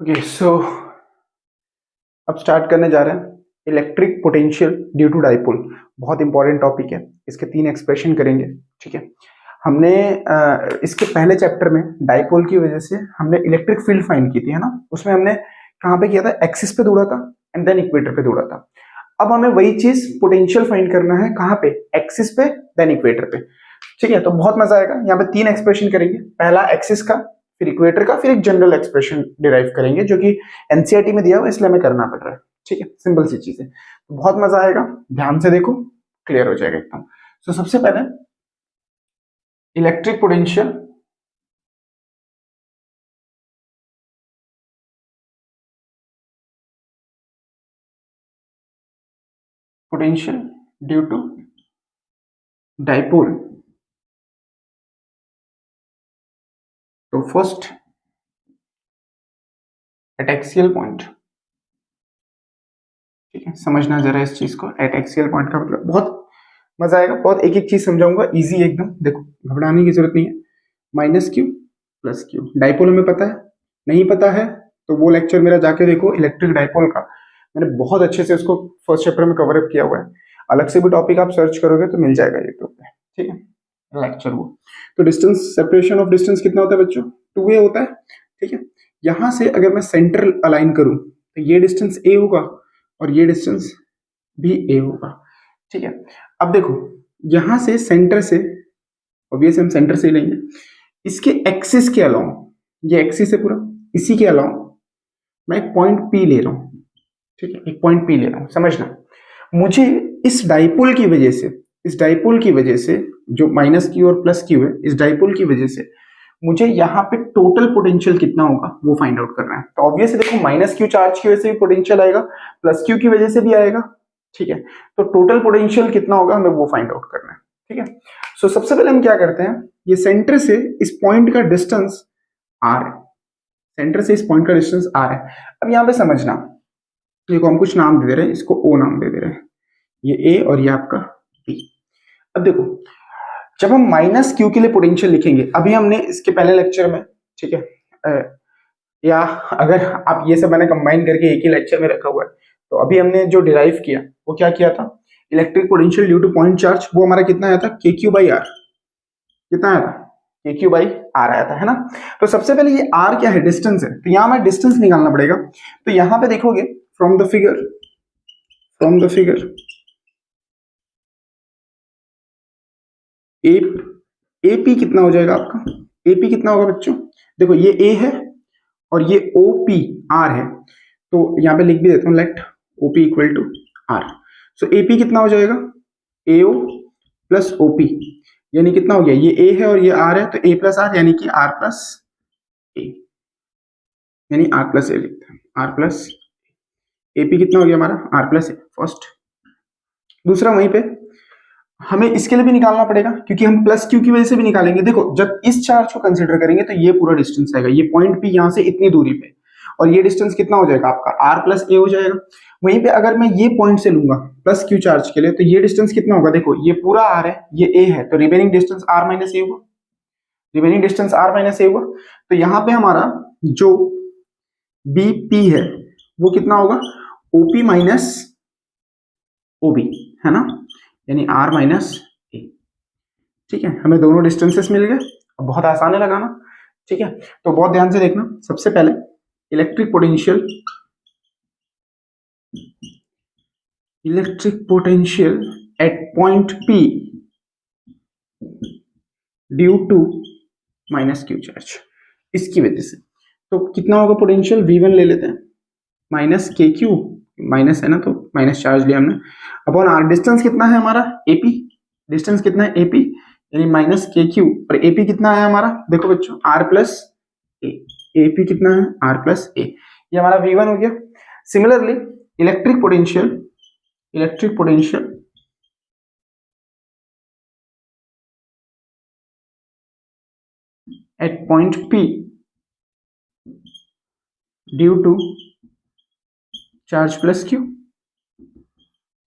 Okay so अब start करने जा रहे हैं electric potential due to dipole. बहुत इंपॉर्टेंट टॉपिक है, इसके 3 एक्सप्रेशन करेंगे। ठीक है, हमने इसके पहले चैप्टर में डाइपोल की वजह से हमने इलेक्ट्रिक फील्ड फाइंड की थी, है ना। उसमें हमने कहाँ पे किया था, एक्सिस पे दौड़ा था एंड देन इक्वेटर पे दौड़ा था। अब हमें वही चीज पोटेंशियल फाइंड करना है, कहाँ पे, एक्सिस पे देन इक्वेटर पे। ठीक है, तो बहुत मजा आएगा। यहाँ पे 3 एक्सप्रेशन करेंगे, पहला एक्सिस का, फिर इक्वेटर का, फिर एक जनरल एक्सप्रेशन डिराइव करेंगे जो कि एनसीईआरटी में दिया हुआ, इसलिए हमें करना पड़ रहा है। ठीक है, सिंपल सी चीज है, तो बहुत मजा आएगा। ध्यान से देखो, क्लियर हो जाएगा एकदम। तो सबसे पहले electric potential potential due to dipole. तो फर्स्ट एट एक्सियल पॉइंट। ठीक है, समझना जरा इस चीज को। एट एक्सियल पॉइंट का मतलब बहुत मजा आएगा, बहुत एक एक चीज समझाऊंगा, इजी एकदम। देखो, घबराने की जरूरत नहीं है। Minus Q plus Q, dipole हमें पता है। नहीं पता है तो वो लेक्चर मेरा जाके देखो, इलेक्ट्रिक डाइपोल का। मैंने बहुत अच्छे से उसको फर्स्ट चैप्टर में कवर अप किया हुआ है। अलग से भी टॉपिक आप सर्च करोगे तो मिल जाएगा यूट्यूब पे। ठीक है, लेक्चर वो। तो डिस्टेंस, सेपरेशन ऑफ डिस्टेंस कितना होता है बच्चों, 2a होता है। ठीक है, यहां से अगर मैं सेंटर अलाइन करूं तो ये डिस्टेंस a होगा और ये डिस्टेंस भी a होगा। ठीक है, अब देखो, यहां से सेंटर से, ऑब्वियसली हम सेंटर से ही लेंगे, इसके एक्सिस के अलावा, ये एक्सिस है पूरा, इसी के अलावा मैं एक पॉइंट P ले रहा हूं। ठीक है, एक पॉइंट P ले रहा हूं, समझना। मुझे इस डाइपोल की वजह से, इस डाइपोल की वजह से, जो माइनस क्यू और प्लस क्यू है, इस डाइपोल की वजह से मुझे यहाँ पे टोटल पोटेंशियल कितना होगा वो फाइंड आउट करना है। तो ऑब्वियसली देखो, माइनस क्यू चार्ज की वजह से भी पोटेंशियल आएगा, प्लस क्यू की वजह से भी आएगा। ठीक है, तो टोटल पोटेंशियल कितना होगा हमें वो फाइंड आउट करना है। ठीक है, सो सबसे पहले हम क्या करते हैं, ये सेंटर से इस पॉइंट का डिस्टेंस आर है। सेंटर से इस पॉइंट का डिस्टेंस आर है। अब यहाँ पे समझना, देखो हम कुछ नाम दे दे रहे हैं, इसको ओ नाम दे दे रहे हैं, ये ए और ये आपका बी। अब देखो, जब हम माइनस क्यू के लिए पोटेंशियल लिखेंगे, अभी हमने इसके पहले लेक्चर में, ठीक है, या अगर आप ये सब मैंने कंबाइन करके एक ही लेक्चर में रखा हुआ है, तो अभी हमने जो डिराइव किया वो क्या किया था, electric potential due two point charge, वो हमारा कितना आया था, के क्यू बाई आर। कितना आया था, के क्यू बाई आर आया था, है ना। तो सबसे पहले ये आर क्या है, डिस्टेंस है, तो यहां हमें डिस्टेंस निकालना पड़ेगा। तो यहां पे देखोगे, from the figure, from the figure A, AP कितना हो जाएगा आपका, एपी कितना होगा बच्चों, देखो ये ए है और ये ओ पी आर है। तो यहां पे लिख भी देता हूं, let OP equal to R. So AP कितना हो जाएगा, एओ प्लस ओपी, यानी कितना हो गया, ये ए है और ये आर है, तो ए प्लस आर यानी कि आर प्लस ए, यानी आर प्लस ए लिखते हैं, आर प्लस एपी कितना हो गया हमारा, आर प्लस ए फर्स्ट। दूसरा, वहीं पे हमें इसके लिए भी निकालना पड़ेगा, क्योंकि हम प्लस क्यू की वजह से भी निकालेंगे। देखो, जब इस चार्ज को कंसीडर करेंगे तो ये पूरा डिस्टेंस आएगा, ये पॉइंट पी यहां से इतनी दूरी पे, और ये डिस्टेंस कितना हो जाएगा आपका, आर प्लस ए हो जाएगा। वहीं पे अगर मैं ये पॉइंट से लूंगा प्लस क्यू चार्ज के लिए, तो ये डिस्टेंस कितना होगा, देखो ये पूरा आर है, ये ए है, तो रिमेनिंग डिस्टेंस आर माइनस ए होगा, रिमेनिंग डिस्टेंस आर माइनस ए होगा। तो यहाँ पे हमारा जो बी पी है वो कितना होगा, ओपी माइनस ओबी, है ना, यानी आर माइनस ए। ठीक है, हमें दोनों डिस्टेंसेस मिल गए, अब बहुत आसान है लगाना। ठीक है, तो बहुत ध्यान से देखना। सबसे पहले electric potential, electric potential at point P due to minus Q charge, इसकी वजह से तो कितना होगा पोटेंशियल, V1 ले लेते हैं, माइनस के क्यू, माइनस है ना तो माइनस चार्ज लिया हमने, अपॉन आर। डिस्टेंस कितना है हमारा, एपी, डिस्टेंस कितना है एपी, यानी माइनस के क्यू, और एपी कितना है हमारा, देखो बच्चों, आर प्लस ए, एपी कितना है, आर प्लस ए, ये हमारा V1 हो गया। Similarly electric potential, electric potential at point P due to charge plus Q,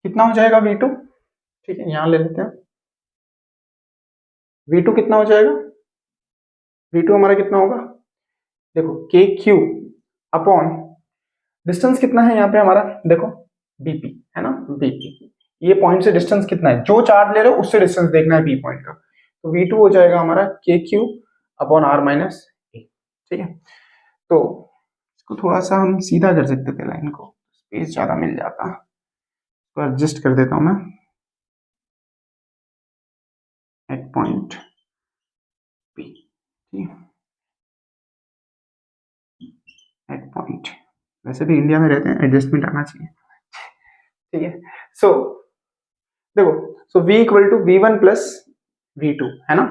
कितना हो जाएगा V2। ठीक है, यहां ले लेते हैं, V2 कितना हो जाएगा, V2 हमारा कितना होगा, देखो के क्यू अपॉन डिस्टेंस कितना है यहाँ पे हमारा, देखो बीपी है ना, बीपी, ये पॉइंट से डिस्टेंस कितना है, जो चार्ज ले रहे हो उससे डिस्टेंस देखना है बी पॉइंट का, तो V2 हो जाएगा हमारा के क्यू अपॉन आर माइनस ए। ठीक है, तो इसको थोड़ा सा हम सीधा कर सकते थे, लाइन को स्पेस ज्यादा मिल जाता, तो एडजस्ट कर देता हूं मैं एट पॉइंट पी, ठीक है, एट पॉइंट, वैसे भी इंडिया में रहते हैं एडजस्टमेंट आना चाहिए, ठीक है। सो देखो, so V equal to V1 plus V2 है ना,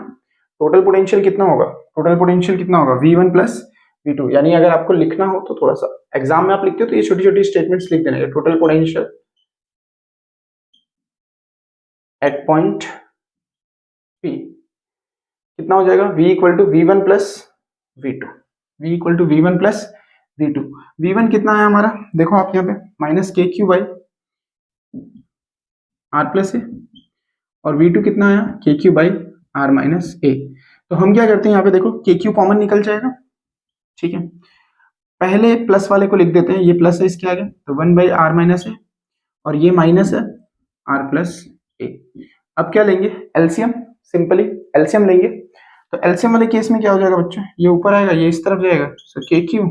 टोटल पोटेंशियल कितना होगा, टोटल पोटेंशियल कितना होगा V1 प्लस V2, यानी अगर आपको लिखना हो तो थोड़ा सा एग्जाम में आप लिखते हो तो ये छोटी छोटी स्टेटमेंट्स लिख देना, total potential at point P कितना हो जाएगा, V equal to V1 plus V2, V equal to V1 plus V2, V1 कितना है हमारा, देखो आप यहाँ पे minus K Q by are plus ए, और V2 कितना आया के क्यू बाई आर माइनस ए। तो हम क्या करते हैं यहाँ पे, देखो के क्यू कॉमन निकल जाएगा, ठीक है, पहले प्लस वाले को लिख देते हैं, ये प्लस है इसके आगे, तो 1 बाई आर माइनस ए, और ये माइनस है आर प्लस ए। अब क्या लेंगे, एलसीएम, सिंपली एलसीएम लेंगे, तो एलसीएम वाले केस में क्या हो जाएगा बच्चों, ये ऊपर आएगा, ये इस तरफ जाएगा, so k Q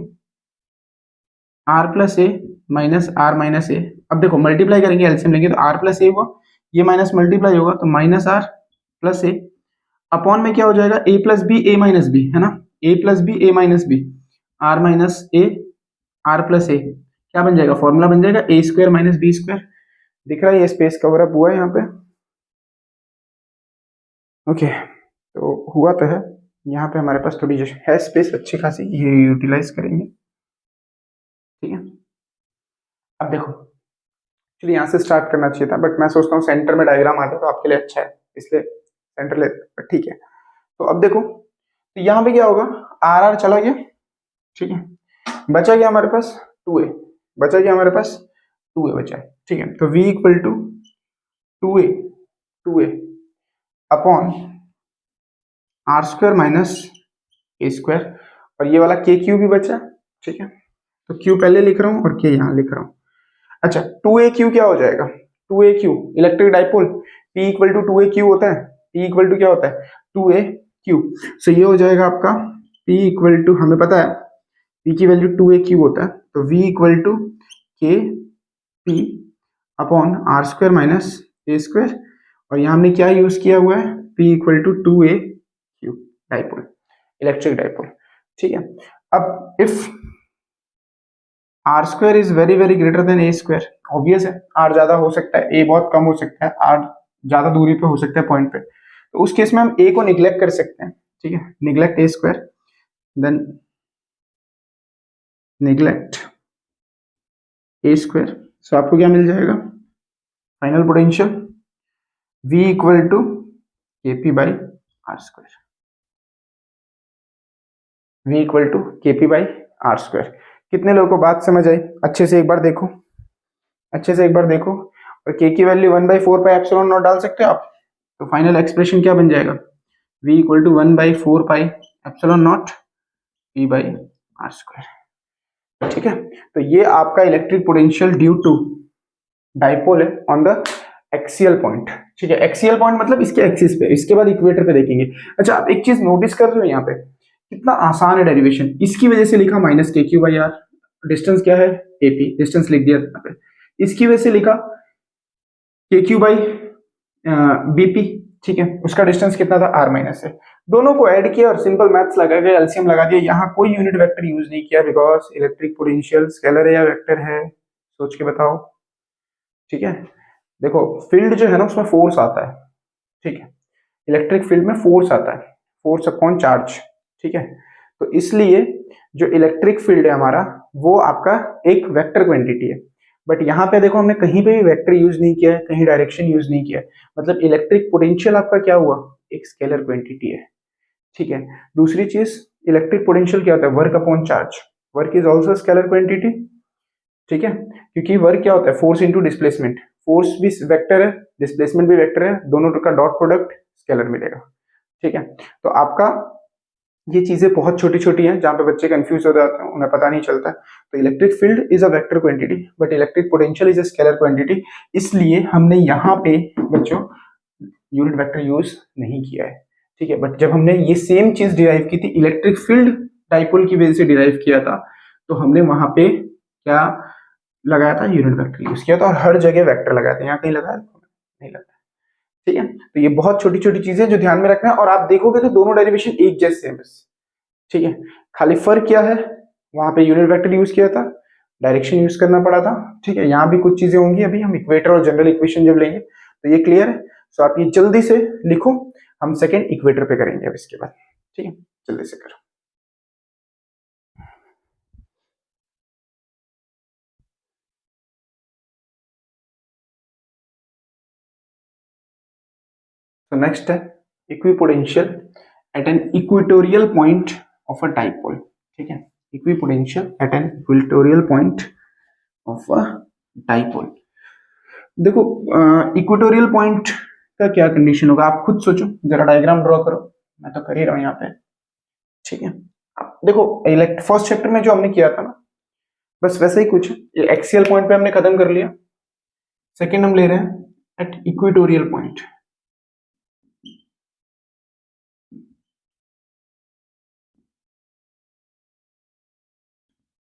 r plus a minus r minus a. अब देखो मल्टीप्लाई करेंगे, एलसीएम लेंगे तो आर प्लस ए हुआ, ये माइनस मल्टीप्लाई होगा तो minus r plus a, upon में क्या हो जाएगा a plus b a minus b, है ना, a plus b a minus b, r minus a r plus a, क्या बन जाएगा, फॉर्मूला बन जाएगा a square minus b square. दिख रहा है ये स्पेस कवर अप हुआ है यहाँ पे, ओके, तो हुआ तो है, यहाँ पे हमारे पास थोड़ी जो है स्पेस अच्छी खासी, ये यूटिलाइज करेंगे, ठीक है। अब देखो एक्चुअली यहाँ से स्टार्ट करना चाहिए था, बट मैं सोचता हूँ सेंटर में डायग्राम आ जाए तो आपके लिए अच्छा है, इसलिए सेंटर ले, ठीक है। तो अब देखो, तो यहाँ पे क्या होगा, आर आर चला गया, ठीक है, बचा गया हमारे पास 2a, बचा गया हमारे पास 2a बचा है, ठीक है। तो v equal to 2a upon R square minus A square, और ये वाला के क्यू भी बचा, ठीक है, तो क्यू पहले लिख रहा हूँ और के यहाँ लिख रहा हूँ। अच्छा 2a क्यू क्या हो जाएगा, 2a Q electric dipole, P equal to 2a Q होता है, P इक्वल टू क्या होता है 2a क्यू, सो ये हो जाएगा आपका P इक्वल टू, हमें पता है P की वैल्यू 2a क्यू होता है, तो V इक्वल टू के P upon R square minus A square, और यहाँ हमने क्या यूज किया हुआ है, P equal to 2a Q dipole, electric dipole, ठीक है। अब if R square is very very greater than A square, obvious है आर ज्यादा हो सकता है, ए बहुत कम हो सकता है, आर ज्यादा दूरी पे हो सकता है पॉइंट पे, तो उस केस में हम ए को निग्लेक्ट कर सकते हैं, ठीक है, neglect a square, then neglect a square, so आपको क्या मिल जाएगा, final potential V equal to के p by are square, V equal to के पी बाई आर स्क्वायर। कितने लोगों को बात समझ आई, अच्छे से एक बार देखो, अच्छे से एक बार देखो, और के की वैल्यू 1/4 पाई एप्सिलॉन नॉट डाल सकते हो आप, तो फाइनल एक्सप्रेशन क्या बन जाएगा, V equal to 1/4 pi epsilon naught P by are square, ठीक है। तो ये आपका electric potential due to dipole है ऑन द एक्सियल पॉइंट, ठीक है, एक्सियल पॉइंट मतलब इसके एक्सिस पे, इसके बाद इक्वेटर पे देखेंगे। अच्छा आप एक चीज नोटिस कर रहे हो यहाँ पे कितना आसान है डेरिवेशन, इसकी वजह से लिखा minus K Q by are, distance क्या है एपी, डिस्टेंस लिख दिया यहाँ पे, इसकी वजह से लिखा के क्यू बाई बीपी, ठीक है, उसका डिस्टेंस कितना था आर माइनस है, दोनों को ऐड किया और सिंपल मैथ्स लगा के एलसीएम लगा दिया, यहाँ कोई यूनिट वेक्टर यूज नहीं किया, बिकॉज इलेक्ट्रिक पोटेंशियल स्केलर है या वेक्टर है, सोच के बताओ, ठीक है। देखो फील्ड जो है ना उसमें फोर्स आता है, ठीक है, इलेक्ट्रिक फील्ड में फोर्स आता है, फोर्स अपॉन चार्ज, ठीक है, तो इसलिए जो इलेक्ट्रिक फील्ड है हमारा वो आपका एक वेक्टर क्वांटिटी है, बट यहाँ पे देखो हमने कहीं पे भी वेक्टर यूज नहीं किया है, कहीं डायरेक्शन यूज नहीं किया है, मतलब इलेक्ट्रिक पोटेंशियल आपका क्या हुआ, एक स्केलर क्वांटिटी है, ठीक है। दूसरी चीज इलेक्ट्रिक पोटेंशियल क्या होता है, work upon charge, work is also scalar quantity, ठीक है, क्योंकि वर्क क्या होता है फोर्स इंटू डिस्प्लेसमेंट, फोर्स भी वेक्टर है डिस्प्लेसमेंट भी वेक्टर है, दोनों का डॉट प्रोडक्ट स्केलर मिलेगा, ठीक है। तो आपका ये चीजें बहुत छोटी छोटी हैं जहाँ पे बच्चे कंफ्यूज हो जाते हैं, उन्हें पता नहीं चलता है। तो electric field is a vector quantity but electric potential is a scalar quantity, इसलिए हमने यहाँ पे बच्चों यूनिट वेक्टर यूज नहीं किया है, ठीक है। बट जब हमने ये सेम चीज डिराइव की थी इलेक्ट्रिक फील्ड डाइपोल की वजह से डिराइव किया था, तो हमने वहां पे क्या लगाया था, यूनिट वेक्टर यूज किया था, और हर जगह वेक्टर लगाया था। यहाँ कहीं लगाया नहीं लगाया, ठीक है। तो ये बहुत छोटी छोटी चीजें जो ध्यान में रखना है, और आप देखोगे तो दोनों डेरिवेशन एक जैसे हैं बस, ठीक है। खाली फर्क क्या है, वहां पे यूनिट वेक्टर यूज किया था, डायरेक्शन यूज करना पड़ा था, ठीक है। यहाँ भी कुछ चीजें होंगी, अभी हम इक्वेटर और जनरल इक्वेशन जब लेंगे तो ये क्लियर है। सो आप ये जल्दी से लिखो, हम सेकेंड इक्वेटर पे करेंगे अब इसके बाद, ठीक है। जल्दी से करो। So next है equipotential at an equatorial point of a dipole, ठीक है। equipotential at an equatorial point of a dipole। देखो इक्वेटोरियल पॉइंट का क्या कंडीशन होगा, आप खुद सोचो, जरा डायग्राम ड्रॉ करो, मैं तो कर ही रहा हूं यहाँ पे, ठीक है। अब देखो फर्स्ट चैप्टर में जो हमने किया था ना, बस वैसा ही कुछ, एक्सियल पॉइंट पे हमने खत्म कर लिया। सेकेंड हम ले रहे हैं एट इक्वेटोरियल पॉइंट,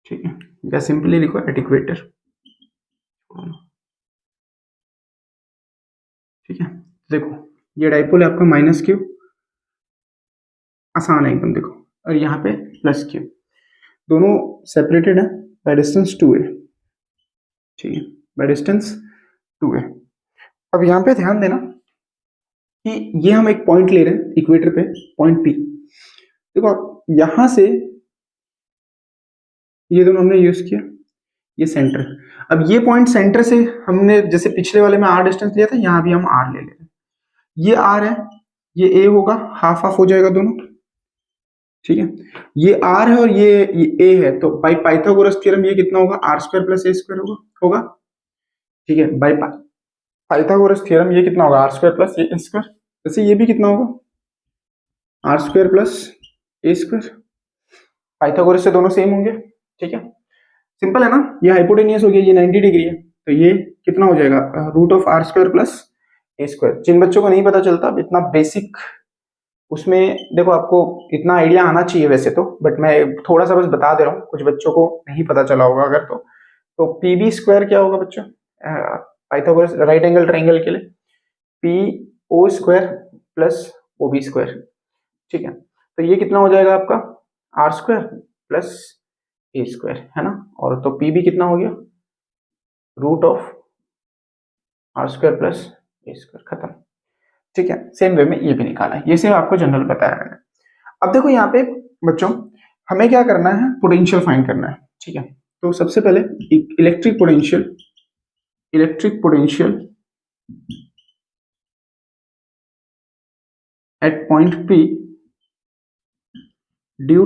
ठीक है, या सिंपली लिखो एट इक्वेटर, ठीक है। देखो ये डाइपोल है आपका माइनस क्यू, आसान है एकदम, देखो, और यहाँ पे प्लस क्यू, दोनों सेपरेटेड है बाय डिस्टेंस 2a, ठीक है, बाय डिस्टेंस 2a। अब यहाँ पे ध्यान देना कि ये हम एक पॉइंट ले रहे हैं इक्वेटर पे, पॉइंट P। देखो आप यहां से ये दोनों हमने यूज किया, ये सेंटर। अब ये पॉइंट सेंटर से हमने जैसे पिछले वाले में r डिस्टेंस लिया था, यहां भी हम r ले लेते हैं। ये r है, ये a होगा, हाफ हाफ हो जाएगा दोनों, ठीक है। ये r है और ये a है, तो बाई पाइथागोरस थ्योरम ये कितना होगा, r square plus a square होगा, ठीक है। बाई पाइथागोरस थ्योरम ये कितना होगा, r square plus a square. वैसे ये भी कितना होगा, r square plus a square. Pythagoras से दोनों सेम होंगे, ठीक है। सिंपल है ना, ये हाइपोटेनियस हो गया, ये 90 डिग्री है, तो ये कितना हो जाएगा, root of r square plus a square. जिन बच्चों को नहीं पता चलता इतना बेसिक, उसमें देखो आपको इतना आइडिया आना चाहिए वैसे तो, बट मैं थोड़ा सा बस बता दे रहा हूँ, कुछ बच्चों को नहीं पता चला होगा अगर तो पी बी स्क्वायर क्या होगा बच्चों, पाइथागोरस राइट एंगल ट्राइंगल के लिए P O square plus O B square, ठीक है। तो ये कितना हो जाएगा आपका, R square plus A square, है ना। और तो पी बी कितना हो गया, root of R square plus A square, खत्म, ठीक है। सेम वे में ये भी निकाला है, ये सिर्फ आपको जनरल बताया मैंने। अब देखो यहाँ पे बच्चों हमें क्या करना है, पोटेंशियल फाइंड करना है, ठीक है। तो सबसे पहले electric potential at point P due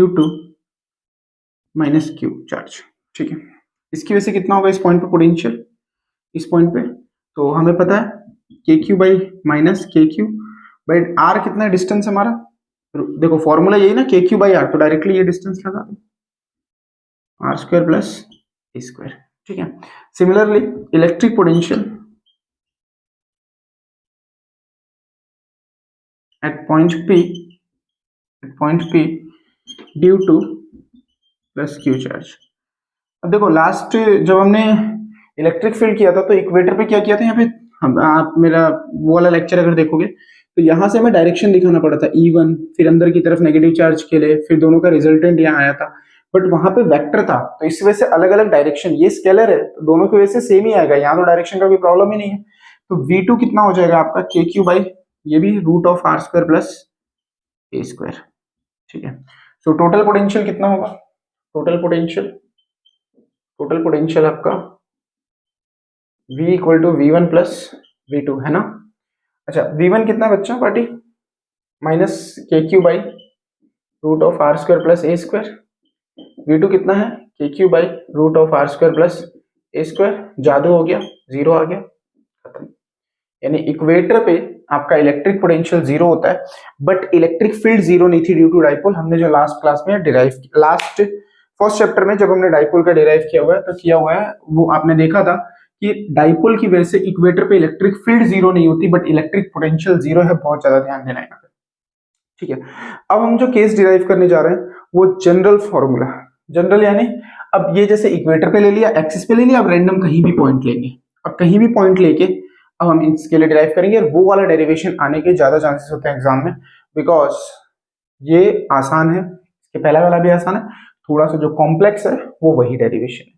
to minus Q charge, ठीक है। इसकी वजह से कितना होगा इस पॉइंट पे पोटेंशियल, इस पॉइंट पे, तो हमें पता है के Q by minus K Q by R, कितना डिस्टेंस हमारा, देखो फॉर्मूला यही ना, के क्यू बाई आर, तो डायरेक्टली ये डिस्टेंस लगा दो, R square plus A square, ठीक है। Similarly electric potential at point P due to plus Q charge. अब देखो लास्ट जब हमने इलेक्ट्रिक फील्ड किया था तो इक्वेटर पे क्या किया था, यहाँ पे आप मेरा वो वाला लेक्चर अगर देखोगे तो यहाँ से हमें डायरेक्शन दिखाना पड़ा था E1, फिर अंदर की तरफ नेगेटिव चार्ज के लिए, फिर दोनों का रिजल्टेंट यहाँ आया था, बट वहां पे वेक्टर था, तो इस वजह से अलग अलग डायरेक्शन, ये स्केलर है तो दोनों की वजह से सेम ही आएगा, यहाँ तो डायरेक्शन का कोई प्रॉब्लम ही नहीं है। तो V2 कितना हो जाएगा आपका, के क्यू बाई ये भी root of R square plus A square, ठीक है। सो टोटल पोटेंशियल कितना होगा, टोटल पोटेंशियल आपका V equal to V1 plus V2, है ना। अच्छा V1 कितना बच्चा party, minus K Q by root of R square plus A square. V2 कितना है, के Q by root of R square plus A square, जादू हो गया, जीरो आ गया, खत्म। यानी इक्वेटर पे आपका इलेक्ट्रिक पोटेंशियल जीरो होता है, बट इलेक्ट्रिक फील्ड जीरो नहीं थी ड्यू टू डाइपोल। हमने जो लास्ट क्लास में डिराइव, लास्ट फर्स्ट चैप्टर में जब हमने डाइपोल का डिराइव किया हुआ है तो किया हुआ है, वो आपने देखा था कि डाइपोल की वजह से इक्वेटर पे इलेक्ट्रिक फील्ड जीरो नहीं होती, बट इलेक्ट्रिक पोटेंशियल जीरो है। बहुत ज्यादा ध्यान देना है, ठीक है। अब हम जो केस डिराइव करने जा रहे हैं वो जनरल फॉर्मूला, जनरल यानी अब ये जैसे इक्वेटर पे ले लिया, एक्सिस पे ले लिया, अब रैंडम कहीं भी पॉइंट लेंगे और कहीं भी पॉइंट लेके अब हम इसके लिए डिराइव करेंगे। वो वाला डेरिवेशन आने के ज्यादा चांसेस होते हैं एग्जाम में, बिकॉज ये आसान है, इसके पहला वाला भी आसान है, थोड़ा सा जो कॉम्प्लेक्स है वो वही डेरिवेशन है।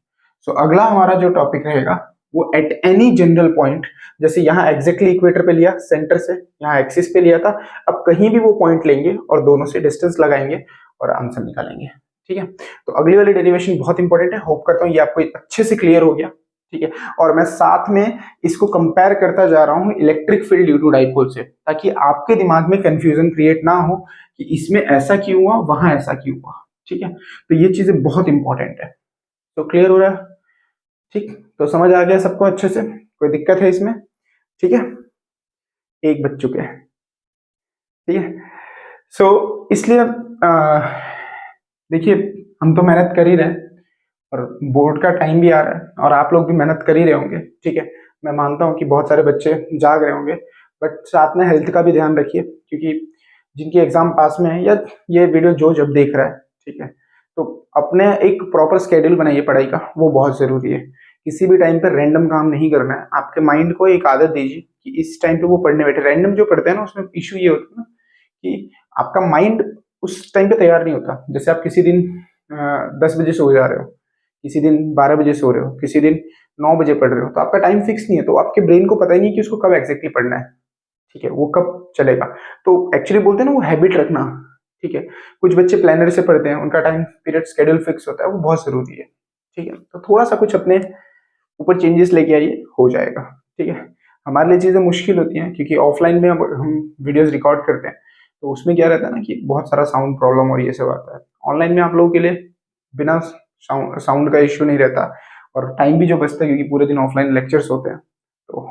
सो अगला हमारा जो टॉपिक रहेगा वो एट एनी जनरल पॉइंट, जैसे यहाँ एग्जैक्टली इक्वेटर पे लिया, सेंटर से यहाँ एक्सिस पे लिया था, अब कहीं भी वो पॉइंट लेंगे और दोनों से डिस्टेंस लगाएंगे और आंसर निकालेंगे, ठीक है। तो अगली वाली डेरिवेशन बहुत इंपॉर्टेंट है, होप करता हूँ ये आपको अच्छे से क्लियर हो गया, ठीक है। और मैं साथ में इसको कंपेयर करता जा रहा हूँ electric field due to dipole से, ताकि आपके दिमाग में कंफ्यूजन क्रिएट ना हो कि इसमें ऐसा क्यों हुआ, वहां ऐसा क्यों हुआ, ठीक है। तो ये चीजें बहुत इंपॉर्टेंट है। तो क्लियर हो रहा है, ठीक, तो समझ आ गया सबको अच्छे से, कोई दिक्कत है इसमें, ठीक है, एक बज चुके हैं, ठीक है। सो इसलिए देखिए हम तो मेहनत कर ही रहे हैं और बोर्ड का टाइम भी आ रहा है और आप लोग भी मेहनत कर ही रहे होंगे, ठीक है। मैं मानता हूँ कि बहुत सारे बच्चे जाग रहे होंगे, बट साथ में हेल्थ का भी ध्यान रखिए, क्योंकि जिनकी एग्जाम पास में है या ये वीडियो जो जब देख रहा है, ठीक है, तो अपने एक प्रॉपर स्केड्यूल बनाइए पढ़ाई का, वो बहुत जरूरी है। किसी भी टाइम पर रैंडम काम नहीं करना है, आपके माइंड को एक आदत दीजिए कि इस टाइम पे वो पढ़ने बैठे। रैंडम जो पढ़ते हैं ना उसमें इशू ये होता है ना कि आपका माइंड उस टाइम पे तैयार नहीं होता। जैसे आप किसी दिन 10 बजे सो जा रहे हो, किसी दिन 12 बजे सो रहे हो, किसी दिन 9 बजे पढ़ रहे हो, तो आपका टाइम फिक्स नहीं है, तो आपके ब्रेन को पता ही नहीं कि उसको कब एग्जैक्टली पढ़ना है, ठीक है, वो कब चलेगा। तो एक्चुअली बोलते हैं ना वो हैबिट रखना, ठीक है। कुछ बच्चे प्लानर से पढ़ते हैं, उनका टाइम पीरियड शेड्यूल फिक्स होता है, वो बहुत जरूरी है, ठीक है। तो थोड़ा सा कुछ अपने ऊपर चेंजेस लेके आइए, हो जाएगा, ठीक है। हमारे लिए चीजें मुश्किल होती हैं क्योंकि ऑफलाइन में हम वीडियोस रिकॉर्ड करते हैं, तो उसमें क्या रहता है ना कि बहुत सारा साउंड प्रॉब्लम और ये सब आता है। ऑनलाइन में आप लोगों के लिए बिना साउंड का इश्यू नहीं रहता और टाइम भी जो बचता है, क्योंकि पूरे दिन ऑफलाइन लेक्चर्स होते हैं, तो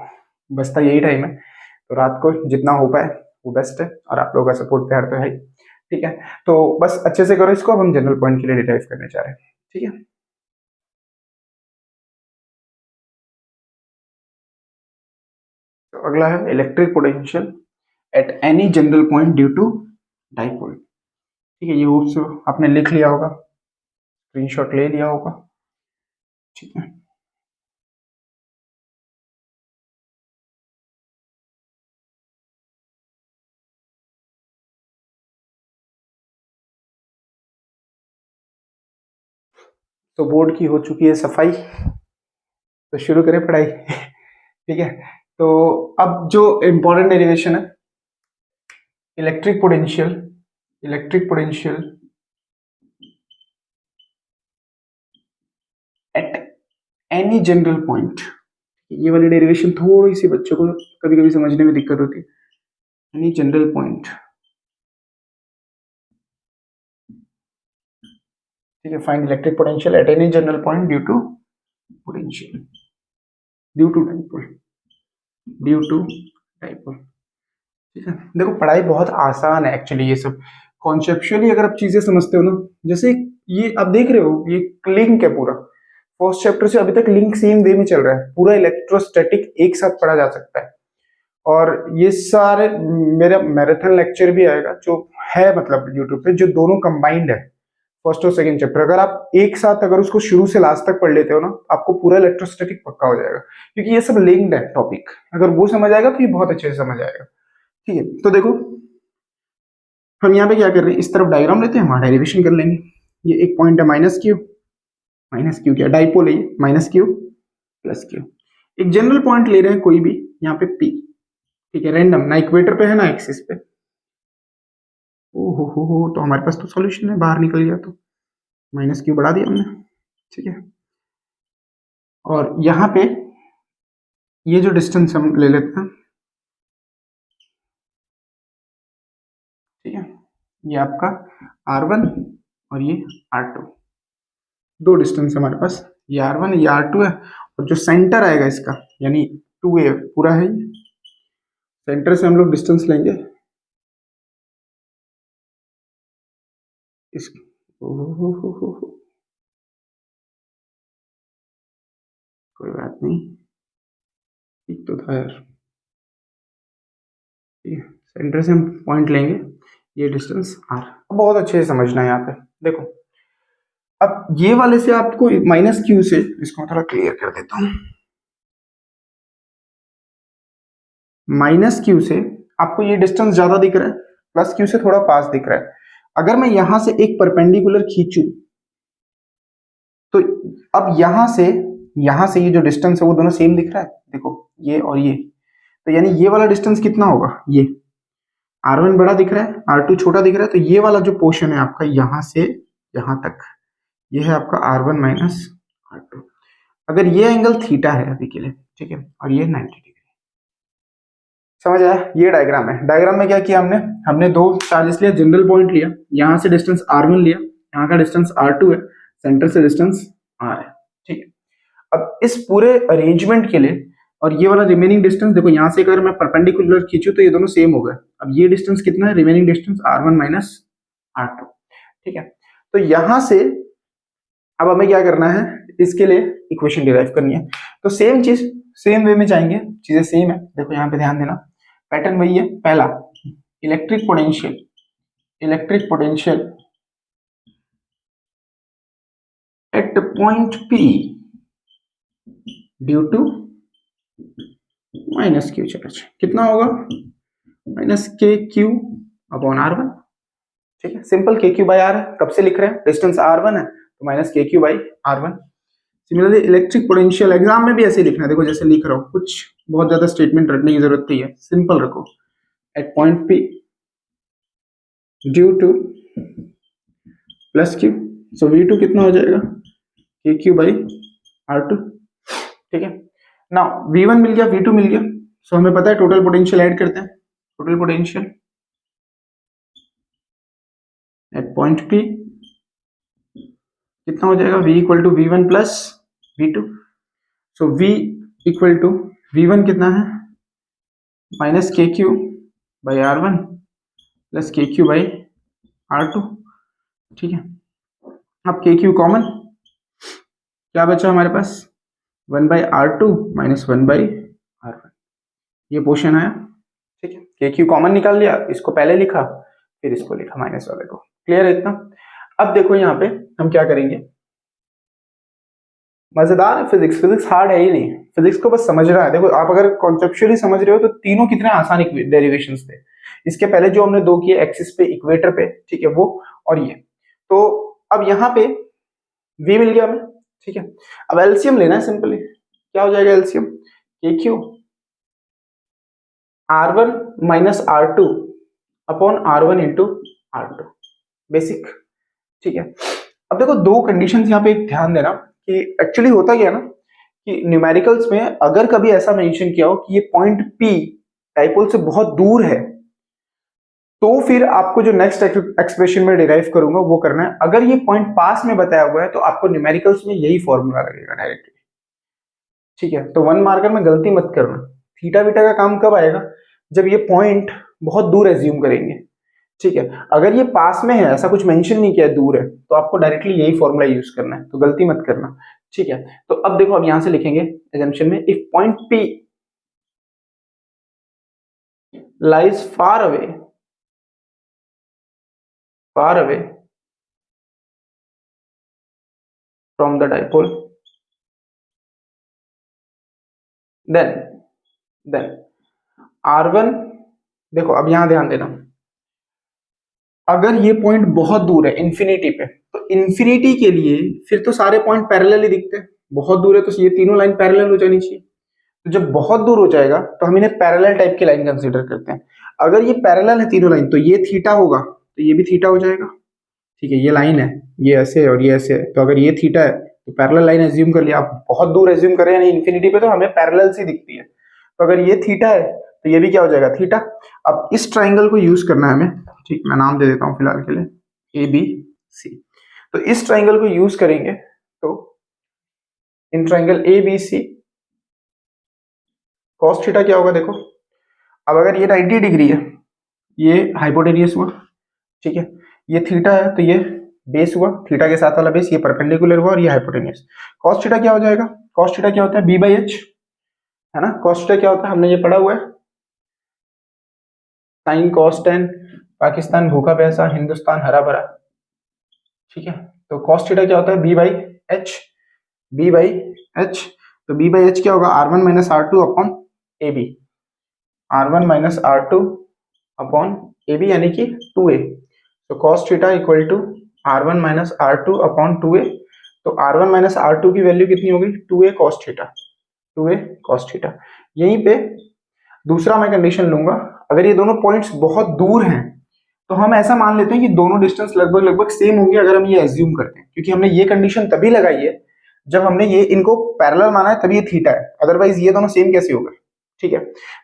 बचता यही टाइम है। तो रात को जितना हो पाए वो बेस्ट है, और आप लोगों का सपोर्ट प्यार तो है ही, ठीक है। तो बस अच्छे से करो इसको, अब हम जनरल पॉइंट के लिए डिराइव करने जा रहे हैं, ठीक है। तो अगला है electric potential at any general point due to dipole, ठीक है। ये होप्स आपने लिख लिया होगा, स्क्रीनशॉट ले लिया होगा, ठीक है। तो बोर्ड की हो चुकी है सफाई, तो शुरू करें पढ़ाई ठीक है। तो अब जो इम्पोर्टेंट डेरिवेशन है electric potential, electric potential at any general point, ये वाली डेरिवेशन थोड़ी सी बच्चों को कभी कभी समझने में दिक्कत होती है। एनी जनरल पॉइंट, ठीक है, find electric potential at any general point due to potential, due to dipole, due to dipole, ठीक है। देखो पढ़ाई बहुत आसान है एक्चुअली, ये सब कॉन्सेप्चुअली अगर आप चीजें समझते हो ना, जैसे ये आप देख रहे हो ये लिंक है पूरा, फर्स्ट चैप्टर से अभी तक लिंक सेम वे में चल रहा है, पूरा इलेक्ट्रोस्टैटिक एक साथ पढ़ा जा सकता है। और ये सारे मेरा मैराथन लेक्चर भी आएगा जो है मतलब यूट्यूब पे, जो दोनों कंबाइंड है, फर्स्ट और सेकंड चैप्टर। अगर आप एक साथ अगर उसको शुरू से लास्ट तक पढ़ लेते हो ना, आपको पूरा इलेक्ट्रोस्टैटिक पक्का हो जाएगा, क्योंकि ये सब लिंक्ड है टॉपिक। अगर वो समझ आएगा तो ये बहुत अच्छे से समझ आएगा, ठीक है। तो देखो हम यहाँ पे क्या कर रहे हैं, इस तरफ डायग्राम लेते हैं, हमारा डेरिवेशन कर लेंगे। ये एक पॉइंट है माइनस क्यू क्या डाइपोल है, माइनस क्यू प्लस क्यू। एक जनरल पॉइंट ले रहे हैं कोई भी, यहाँ पे पी, ठीक है, रैंडम, ना इक्वेटर पे है ना एक्सिस पे। हो तो हमारे पास तो सॉल्यूशन है, बाहर निकल गया तो माइनस क्यू बढ़ा दिया हमने, ठीक है। और यहाँ पे ये जो डिस्टेंस हम ले लेते हैं, ठीक है, ये आपका R1 और ये R2, दो डिस्टेंस हमारे पास, ये R1 ये R2 है, और जो सेंटर आएगा इसका यानी 2A पूरा है, सेंटर से हम लोग डिस्टेंस लेंगे इस कोई बात नहीं, ठीक तो था यार। सेंटर से हम पॉइंट लेंगे, ये डिस्टेंस r। बहुत अच्छे से समझना है यहाँ पे। देखो अब ये वाले से आपको माइनस क्यू से, इसको मैं थोड़ा क्लियर कर देता हूँ, माइनस क्यू से आपको ये डिस्टेंस ज्यादा दिख रहा है, प्लस क्यू से थोड़ा पास दिख रहा है। अगर मैं यहां से एक परपेंडिकुलर खींचू तो अब यहां से ये जो डिस्टेंस है वो दोनों सेम दिख रहा है, देखो ये और ये, तो यानी ये वाला डिस्टेंस कितना होगा, ये r1 बड़ा दिख रहा है, r2 छोटा दिख रहा है, तो ये वाला जो पोर्शन है आपका यहां से यहां तक, ये है आपका r1 माइनस r2। अगर ये एंगल थीटा है अभी के लिए, ठीक है, और ये 90 डिग्री, समझ आया। ये डायग्राम है। डायग्राम में क्या किया हमने दो चार्जेस लिया, जनरल पॉइंट लिया, यहां से डिस्टेंस r1 लिया, यहाँ का डिस्टेंस r2 है, सेंटर से डिस्टेंस r है, ठीक है। अब इस पूरे अरेंजमेंट के लिए और ये वाला रिमेनिंग डिस्टेंस, देखो यहाँ से अगर मैं परपेंडिकुलर खींचू तो ये दोनों सेम हो गए। अब ये डिस्टेंस कितना है, remaining distance r1 minus r2, ठीक है। तो यहां से अब हमें क्या करना है, इसके लिए इक्वेशन डिराइव करनी है। तो सेम चीज सेम वे में जाएंगे, चीजें सेम है। देखो यहाँ पे ध्यान देना, पैटर्न वही है। पहला, electric potential at point P due to minus Q charge, कितना होगा, minus K Q upon r1, ठीक है। सिंपल के क्यू बाई आर है, कब से लिख रहे हैं, डिस्टेंस r1 है तो minus K Q by r1। Similarly electric potential exam में भी ऐसे लिखना है, देखो जैसे लिख रहा हूँ, कुछ बहुत ज्यादा स्टेटमेंट रखने की जरूरत नहीं है, सिंपल रखो। At point P due to plus q, so V2 कितना हो जाएगा, के क्यू बाई r2, ठीक है। नाउ V1 मिल गया, V2 मिल गया, सो हमें पता है टोटल पोटेंशियल ऐड करते हैं। Total potential at point P कितना हो जाएगा, V equal to V1 plus V2, so V equal to V1 कितना है, minus K Q by r1 plus K Q by r2, ठीक है। अब के क्यू कॉमन, क्या बचा हमारे पास, 1 by r2 minus 1 by r1, ये पोर्शन आया, ठीक है। के क्यू कॉमन निकाल लिया, इसको पहले लिखा फिर इसको लिखा माइनस वाले को, क्लियर है इतना। अब देखो यहाँ पे हम क्या करेंगे, मजेदार है फिजिक्स, फिजिक्स हार्ड है ही नहीं, फिजिक्स को बस समझ रहा है। देखो आप अगर कॉन्सेप्चुअली समझ रहे हो तो तीनों कितने आसान डेरिवेशंस थे। इसके पहले जो हमने दो किए एक्सिस पे, इक्वेटर पे, ठीक है, वो और ये। तो अब यहाँ पे v मिल गया हमें, ठीक है। अब एलसीएम लेना है सिंपली, क्या हो जाएगा एलसीएम, के Q r1 minus r2 upon r1 into r2, basic, ठीक है। अब देखो दो कंडीशंस यहाँ पे एक ध्यान देना कि एक्चुअली होता क्या है ना कि न्यूमेरिकल्स में अगर कभी ऐसा मेंशन किया हो कि ये पॉइंट P डाइपोल से बहुत दूर है, तो फिर आपको जो नेक्स्ट एक्सप्रेशन में डिराइव करूंगा वो करना है। अगर ये पॉइंट पास में बताया हुआ है तो आपको न्यूमेरिकल्स में यही फॉर्मूला लगेगा डायरेक्टली, ठीक है। तो 1 मार्कर में गलती मत करना। थीटा बीटा का काम कब आएगा, जब ये पॉइंट बहुत दूर एज्यूम करेंगे, ठीक है। अगर ये पास में है, ऐसा कुछ मेंशन नहीं किया दूर है, तो आपको डायरेक्टली यही फॉर्मूला यूज करना है, तो गलती मत करना, ठीक है। तो अब देखो, अब यहां से लिखेंगे एजम्पशन में, if point P lies far away from the dipole, then r1, देखो अब यहां ध्यान देना, अगर ये पॉइंट बहुत दूर है इन्फिनिटी पे, तो इन्फिनिटी के लिए फिर तो सारे पॉइंट पैरेलल ही दिखते हैं। बहुत दूर है तो ये तीनों लाइन पैरेलल हो जानी चाहिए। तो जब बहुत दूर हो जाएगा तो हम इन्हें पैरेलल टाइप की लाइन कंसीडर करते हैं। अगर ये पैरेलल है तीनों लाइन, तो ये थीटा होगा तो ये भी थीटा हो जाएगा, ठीक है। ये लाइन है, ये ऐसे है और ये ऐसे है, तो अगर ये थीटा है तो पैरेलल लाइन एज्यूम कर लिया। आप बहुत दूर एज्यूम करें यानी इन्फिनिटी पे, तो हमें पैरेलल सी दिखती है। तो अगर ये थीटा है तो ये भी क्या हो जाएगा, थीटा। अब इस ट्राइंगल को यूज करना है हमें, ठीक, मैं नाम दे देता हूँ फिलहाल के लिए ABC। तो इस ट्राइंगल को यूज करेंगे तो in triangle ABC cos theta क्या होगा, देखो अब अगर ये 90 डिग्री है, ये हाइपोटेनियस हुआ, ठीक है, ये थीटा है तो ये बेस हुआ, थीटा के साथ वाला बेस, ये परपेंडिकुलर हुआ और ये हाइपोटेनियस। कॉस थीटा क्या हो जाएगा? कॉस थीटा क्या होता है? बी बाई एच, है ना। कॉस थीटा क्या होता है? हमने ये पढ़ा हुआ है, साइन कॉस टेन, पाकिस्तान भूखा प्यासा, हिंदुस्तान हरा भरा, ठीक है। तो कॉस थीटा क्या होता है? B by H, B by H. तो बी बाई एच क्या होगा? R one minus R two upon A B, R one minus R two upon A B, यानी कि 2a। तो cos theta equal to R one minus R two upon 2a। तो R one minus R two की value कितनी होगी? 2a cos theta, 2a cos theta. यहीं पे दूसरा मैं कंडीशन लूंगा, अगर ये दोनों पॉइंट्स बहुत दूर हैं तो हम ऐसा मान लेते हैं कि दोनों डिस्टेंस लगभग लगभग सेम होंगे, अगर हम ये एज्यूम करते हैं, क्योंकि हमने ये कंडीशन तभी लगाई है जब हमने ये इनको पैरेलल माना है, तभी ये थीटा है, अदरवाइज ये दोनों सेम कैसे होगा, ठीक है।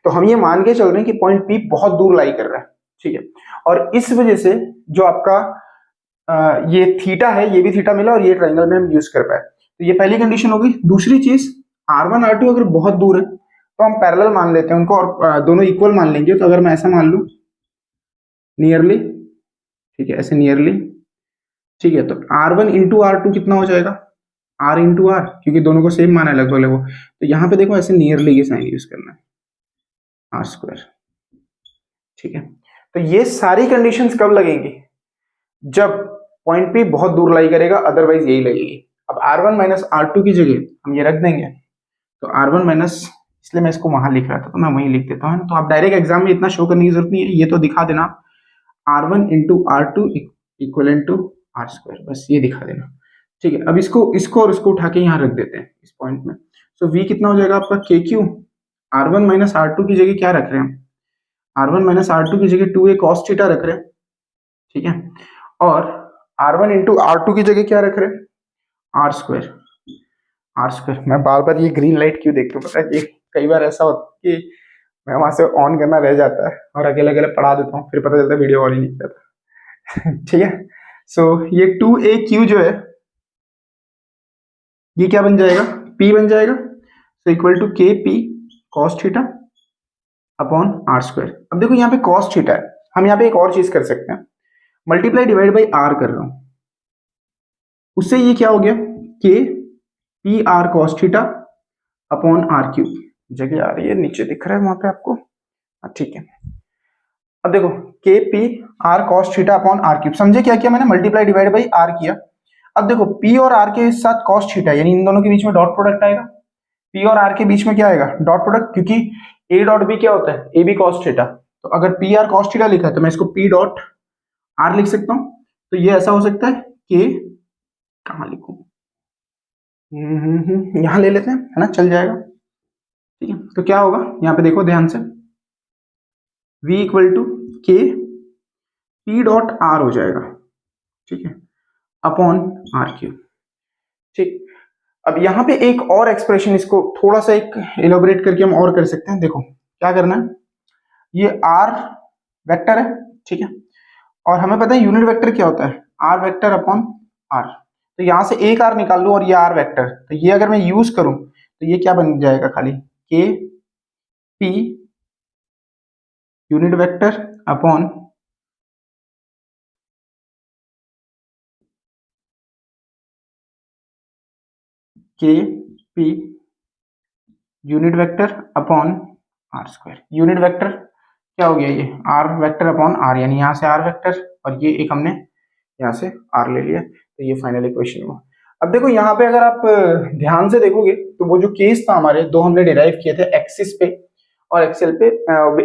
तो हम ये मान के चल रहे हैं कि पॉइंट पी बहुत दूर लाई कर रहा है, ठीक है, और इस वजह से जो आपका ये थीटा है, ये भी थीटा मिला और ये ट्राइंगल में हम यूज कर पाए। तो ये पहली कंडीशन होगी। दूसरी चीज, आर वन आर टू अगर बहुत दूर है तो हम पैरेलल मान लेते हैं उनको और दोनों इक्वल मान लेंगे। तो अगर मैं ऐसा मान लूं नियरली, ठीक है, ऐसे नियरली, ठीक है, तो R one into R two कितना हो जाएगा? आर इंटू आर, क्योंकि दोनों को सेम माना है लगभग लगभग। तो यहाँ पे देखो ऐसे नियरली के साइन यूज करना है, आर स्क्वायर, ठीक है। तो ये सारी कंडीशंस कब लगेंगी? जब पॉइंट पी बहुत दूर लाई करेगा, अदरवाइज यही लगेगी। अब R one minus R two की जगह हम ये रख देंगे, तो आर वन माइनस, इसलिए मैं इसको वहां लिख रहा था तो मैं वहीं लिख देता हूँ। तो आप डायरेक्ट एग्जाम में इतना शो करने की जरूरत नहीं है, ये तो दिखा देना R one into R two equal to R square, बस ये दिखा देना, ठीक है। अब इसको इसको और इसको उठा के यहाँ रख देते हैं इस पॉइंट में। तो वी कितना हो जाएगा आपका? K Q, R one minus R two की जगह क्या रख रहे हैं हम? R one minus R two की जगह 2a cos थीटा रख रहे हैं, ठीक है, और R one into R two की जगह क्या रख रहे हैं? R square, R square. मैं बार बार ये ग्रीन लाइट क्यों देखता हूँ पता है? कि कई बार ऐसा होता है कि मैं वहां से ऑन करना रह जाता है और अकेले अकेले पढ़ा देता हूँ, फिर पता चलता है वीडियो ऑन ही नहीं करता। ठीक है, सो ये 2aq जो है ये क्या बन जाएगा? p बन जाएगा। सो इक्वल टू के P cos theta upon R square. अब देखो यहाँ पे कॉस थीटा है, हम यहाँ पे एक और चीज कर सकते हैं, मल्टीप्लाई डिवाइड बाई आर कर रहा हूं, उससे ये क्या हो गया? K P R cos theta upon R cube. जगह आ रही है, नीचे दिख रहा है वहां पे आपको, ठीक है। अब देखो K P R cos theta upon R cube, समझे क्या किया मैंने? मल्टीप्लाई डिवाइड बाई आर किया। अब देखो पी और आर के साथ कॉस थीटा, यानी इन दोनों के बीच में डॉट प्रोडक्ट आएगा। पी और आर के बीच में क्या आएगा? डॉट प्रोडक्ट, क्योंकि ए डॉट बी क्या होता है? A B cos theta. तो अगर पी आर कॉस थीटा लिखा है तो मैं इसको पी डॉट आर लिख सकता हूं। तो ये ऐसा हो सकता है कि कहां लिखूं, यहां ले लेते हैं, है ना, चल जाएगा, ठीक है। तो क्या होगा यहाँ पे देखो ध्यान से, v इक्वल टू के पी डॉट आर हो जाएगा, ठीक है, अपॉन आर क्यूब, ठीक। अब यहाँ पे एक और एक्सप्रेशन, इसको थोड़ा सा एक इलोबरेट करके हम और कर सकते हैं। देखो क्या करना है, ये आर वेक्टर है, ठीक है, और हमें पता है यूनिट वेक्टर क्या होता है? R vector upon R. तो यहां से एक आर निकाल लो और ये आर वेक्टर, तो ये अगर मैं यूज करूं तो ये क्या बन जाएगा? खाली K P unit vector upon K P unit vector upon R square. Unit vector क्या हो गया? ये आर वेक्टर अपॉन आर, यानी यहाँ से आर वेक्टर और ये एक हमने यहाँ से आर ले लिया, तो ये फाइनल इक्वेशन हुआ। अब देखो यहाँ पे अगर आप ध्यान से देखोगे तो वो जो केस था हमारे, दो हमने डिराइव किए थे, एक्सिस पे और एक्सेल पे,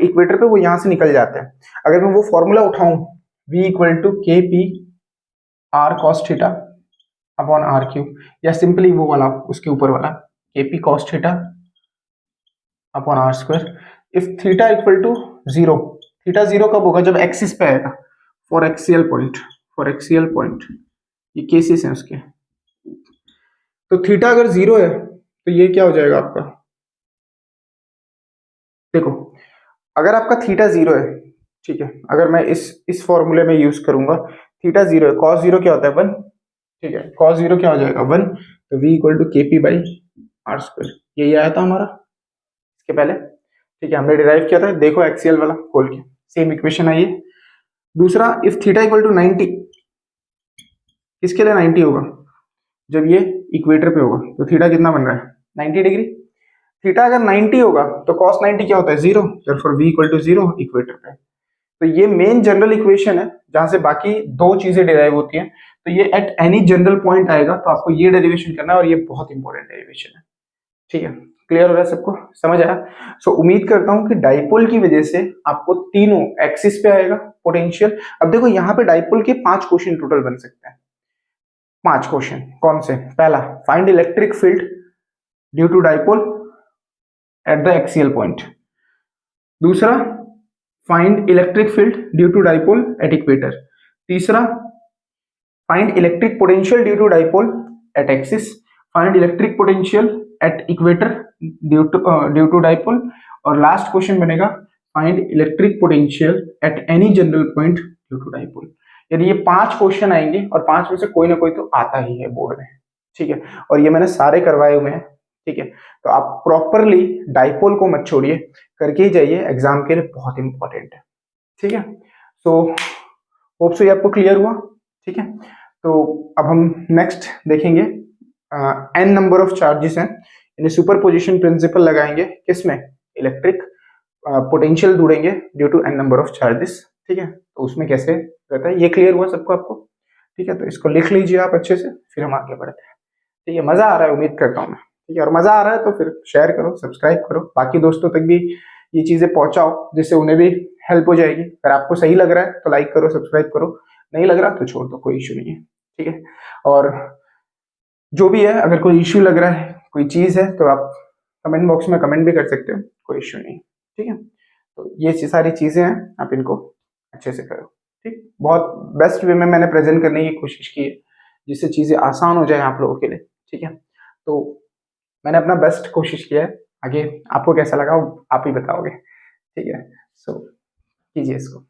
इक्वेटर पे, वो यहाँ से निकल जाते हैं। अगर मैं वो फॉर्मूला उठाऊं, v इक्वल टू के P R cos theta upon R cube, या सिंपली वो वाला उसके ऊपर वाला K P cos theta upon R square, if theta equal to zero. Theta zero कब होगा? जब एक्सिस पे आएगा, for axial point, for axial point, ये केसेस हैं उसके। तो थीटा अगर जीरो है तो ये क्या हो जाएगा आपका? देखो अगर आपका थीटा जीरो है, ठीक है, अगर मैं इस फॉर्मूले में यूज करूंगा, थीटा जीरो है, कॉस जीरो क्या होता है? 1, ठीक है, कॉस जीरो क्या हो जाएगा? 1। तो v इक्वल टू के पी बाई आर स्क्वायर, यही आया था हमारा इसके पहले। ठीक है, हमने डिराइव किया था, देखो एक्सीएल वाला खोल के सेम इक्वेशन आई है। दूसरा, इफ थीटा इक्वल टू 90, किसके लिए 90 होगा, जब ये इक्वेटर पे होगा तो थीटा कितना बन रहा है 90 डिग्री। थीटा अगर 90 होगा तो cos 90 क्या होता है 0, therefore v equal to 0 equator पे। तो ये मेन जनरल इक्वेशन है जहां से बाकी दो चीजें डिराइव होती हैं। तो ये एट एनी जनरल पॉइंट आएगा, तो आपको ये डेरिवेशन करना है और ये बहुत इंपॉर्टेंट डेरिवेशन है। ठीक है, क्लियर हो रहा है सबको, समझ आया। सो उम्मीद करता हूं कि डाइपोल की वजह से आपको तीनों एक्सिस पे आएगा पोटेंशियल। अब देखो यहाँ पे डाइपोल के 5 क्वेश्चन टोटल बन सकते हैं। 5 क्वेश्चन कौन से, पहला find electric field due to dipole at the axial point. दूसरा, find electric field due to dipole at equator. तीसरा, find electric potential due to dipole at axis. Find electric potential at equator due to dipole. और last question बनेगा find electric potential at any general point due to dipole. यदि ये 5 question आएंगे और 5 में से कोई ना कोई तो आता ही है बोर्ड में। ठीक है, और ये मैंने सारे करवाए हुए हैं। ठीक है, तो आप प्रॉपरली डाइपोल को मत छोड़िए, करके ही जाइए, एग्जाम के लिए बहुत इंपॉर्टेंट है। ठीक है, तो होप सो ये आपको क्लियर हुआ। ठीक है, तो अब हम नेक्स्ट देखेंगे एन नंबर ऑफ चार्जेस हैं, इन्हें सुपरपोजिशन प्रिंसिपल लगाएंगे, किसमें, इलेक्ट्रिक पोटेंशियल ढूंढेंगे due to N number of charges. ठीक है, तो उसमें कैसे रहता है, ये क्लियर हुआ सबको आपको। ठीक है, तो इसको लिख लीजिए आप अच्छे से, फिर हम आगे बढ़ते हैं। ठीक है, मजा आ रहा है उम्मीद करता हूँ मैं। ठीक है, और मजा आ रहा है तो फिर शेयर करो, सब्सक्राइब करो, बाकी दोस्तों तक भी ये चीजें पहुंचाओ, जिससे उन्हें भी हेल्प हो जाएगी। अगर आपको सही लग रहा है तो लाइक करो, सब्सक्राइब करो, नहीं लग रहा तो छोड़ दो, कोई इश्यू नहीं है। ठीक है, और जो भी है, अगर कोई इश्यू लग रहा है, कोई चीज है, तो आप कमेंट बॉक्स में कमेंट भी कर सकते हो, कोई इश्यू नहीं। ठीक है, तो ये सारी चीजें हैं, आप इनको अच्छे से करो। ठीक, बहुत बेस्ट वे में मैंने प्रेजेंट करने की कोशिश की है, जिससे चीजें आसान हो जाए आप लोगों के लिए। ठीक है, तो मैंने अपना बेस्ट कोशिश किया है, आगे आपको कैसा लगा आप ही बताओगे। ठीक है, सो कीजिए इसको।